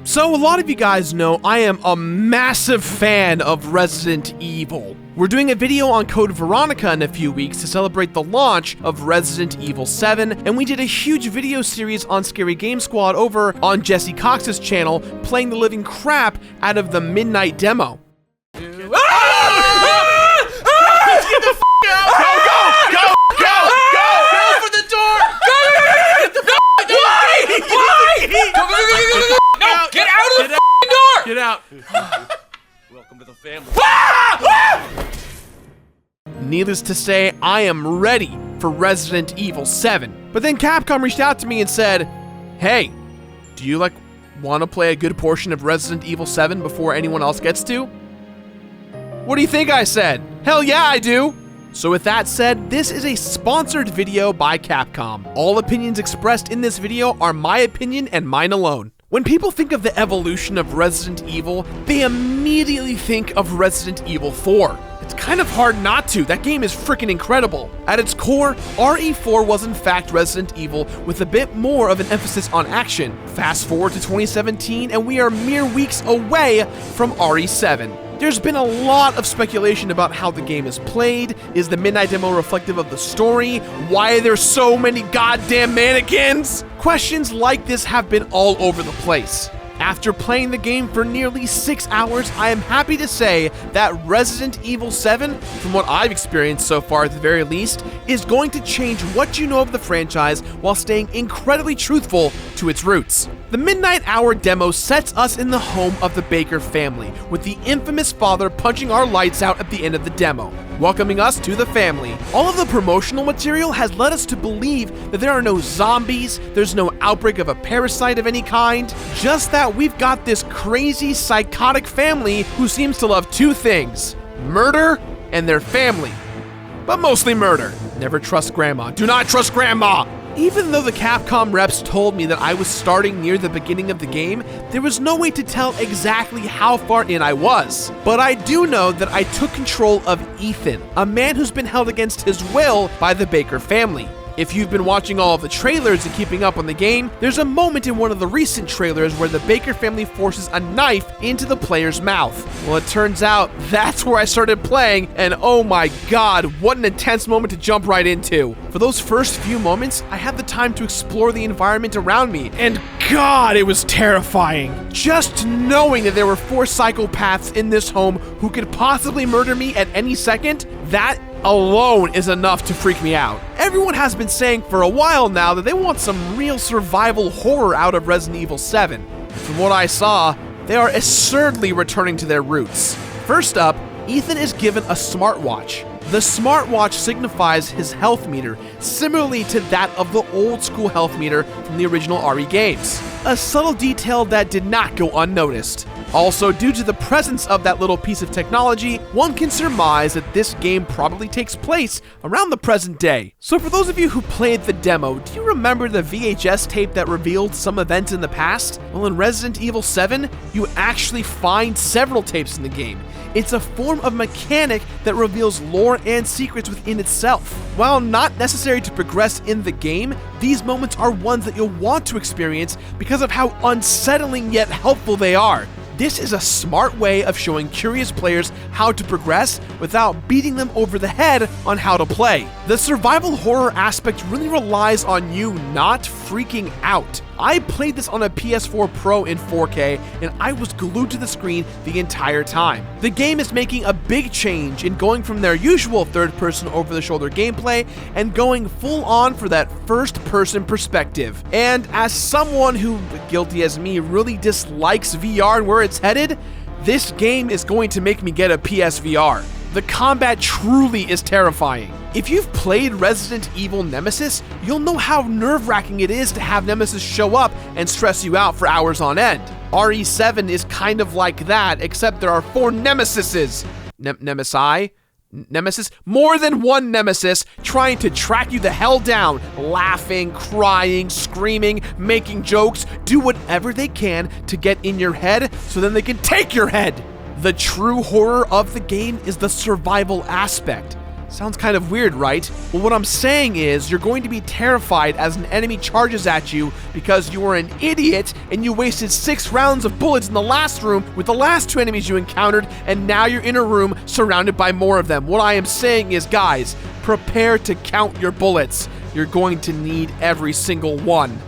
So a lot of you guys know I am a massive fan of Resident Evil. We're doing a video on Code Veronica in a few weeks to celebrate the launch of Resident Evil 7, and we did a huge video series on Scary Game Squad over on Jesse Cox's channel, playing the living crap out of the Midnight demo. Get out! Welcome to the family. Needless to say, I am ready for Resident Evil 7. But then Capcom reached out to me and said, hey, do you want to play a good portion of Resident Evil 7 before anyone else gets to? What do you think I said? Hell yeah, I do! So with that said, this is a sponsored video by Capcom. All opinions expressed in this video are my opinion and mine alone. When people think of the evolution of Resident Evil, they immediately think of Resident Evil 4. It's kind of hard not to. That game is freaking incredible. At its core, RE4 was in fact Resident Evil with a bit more of an emphasis on action. Fast forward to 2017 and we are mere weeks away from RE7. There's been a lot of speculation about how the game is played. Is the Midnight demo reflective of the story? Why are there so many goddamn mannequins? Questions like this have been all over the place. After playing the game for nearly 6 hours, I am happy to say that Resident Evil 7, from what I've experienced so far at the very least, is going to change what you know of the franchise while staying incredibly truthful to its roots. The Midnight Hour demo sets us in the home of the Baker family, with the infamous father punching our lights out at the end of the demo, welcoming us to the family. All of the promotional material has led us to believe that there are no zombies, there's no outbreak of a parasite of any kind, just that we've got this crazy, psychotic family who seems to love two things: murder and their family. But mostly murder. Never trust grandma. Do not trust grandma! Even though the Capcom reps told me that I was starting near the beginning of the game, there was no way to tell exactly how far in I was. But I do know that I took control of Ethan, a man who's been held against his will by the Baker family. If you've been watching all of the trailers and keeping up on the game, there's a moment in one of the recent trailers where the Baker family forces a knife into the player's mouth. Well, it turns out that's where I started playing, and oh my god, what an intense moment to jump right into. For those first few moments, I had the time to explore the environment around me, and god, it was terrifying. Just knowing that there were 4 psychopaths in this home who could possibly murder me at any second, that alone is enough to freak me out. Everyone has been saying for a while now that they want some real survival horror out of Resident Evil 7. From what I saw, they are absurdly returning to their roots. First up, Ethan is given a smartwatch. The smartwatch signifies his health meter, similarly to that of the old school health meter from the original RE games. A subtle detail that did not go unnoticed. Also, due to the presence of that little piece of technology, one can surmise that this game probably takes place around the present day. So for those of you who played the demo, do you remember the VHS tape that revealed some events in the past? Well, in Resident Evil 7, you actually find several tapes in the game. It's a form of mechanic that reveals lore and secrets within itself. While not necessary to progress in the game, these moments are ones that you'll want to experience because of how unsettling yet helpful they are. This is a smart way of showing curious players how to progress without beating them over the head on how to play. The survival horror aspect really relies on you not freaking out. I played this on a PS4 Pro in 4K and I was glued to the screen the entire time. The game is making a big change in going from their usual third-person over-the-shoulder gameplay and going full-on for that first-person perspective. And as someone who, guilty as me, really dislikes VR and where it's headed, this game is going to make me get a PSVR. The combat truly is terrifying. If you've played Resident Evil Nemesis, you'll know how nerve-wracking it is to have Nemesis show up and stress you out for hours on end. RE7 is kind of like that, except there are 4 Nemesises. Nemesis? More than one Nemesis trying to track you the hell down, laughing, crying, screaming, making jokes, do whatever they can to get in your head so then they can take your head. The true horror of the game is the survival aspect. Sounds kind of weird, right? Well, what I'm saying is you're going to be terrified as an enemy charges at you because you were an idiot and you wasted 6 rounds of bullets in the last room with the last 2 enemies you encountered, and now you're in a room surrounded by more of them. What I am saying is, guys, prepare to count your bullets. You're going to need every single one.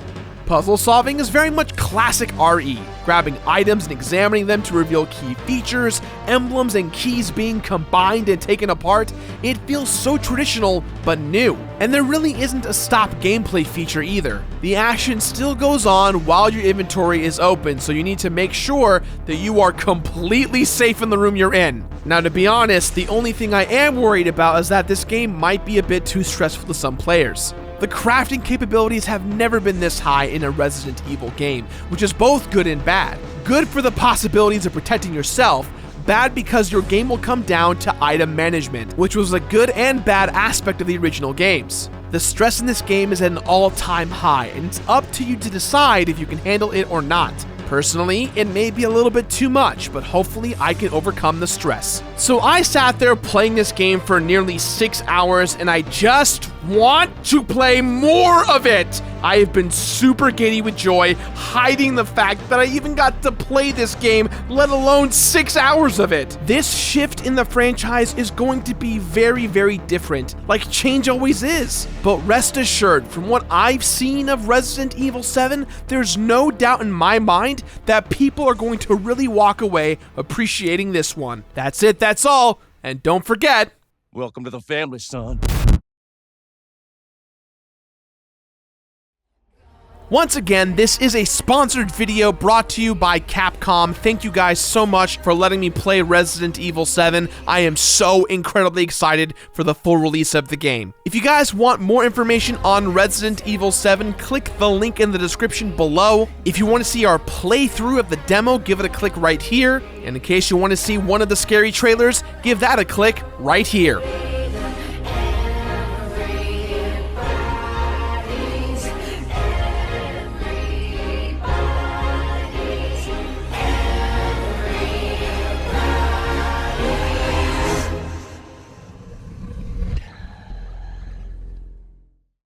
Puzzle solving is very much classic RE, grabbing items and examining them to reveal key features, emblems and keys being combined and taken apart. It feels so traditional, but new. And there really isn't a stop gameplay feature either. The action still goes on while your inventory is open, so you need to make sure that you are completely safe in the room you're in. Now, to be honest, the only thing I am worried about is that this game might be a bit too stressful to some players. The crafting capabilities have never been this high in a Resident Evil game, which is both good and bad. Good for the possibilities of protecting yourself, bad because your game will come down to item management, which was a good and bad aspect of the original games. The stress in this game is at an all-time high, and it's up to you to decide if you can handle it or not. Personally, it may be a little bit too much, but hopefully I can overcome the stress. So I sat there playing this game for nearly 6 hours, and I just want to play more of it. I have been super giddy with joy, hiding the fact that I even got to play this game, let alone 6 hours of it. This shift in the franchise is going to be very, very different, like change always is. But rest assured, from what I've seen of Resident Evil 7, there's no doubt in my mind that people are going to really walk away appreciating this one. That's it, that's all, and don't forget, Welcome to the family, son. Once again, this is a sponsored video brought to you by Capcom. Thank you guys so much for letting me play Resident Evil 7. I am so incredibly excited for the full release of the game. If you guys want more information on Resident Evil 7, click the link in the description below. If you want to see our playthrough of the demo, give it a click right here. And in case you want to see one of the scary trailers, give that a click right here.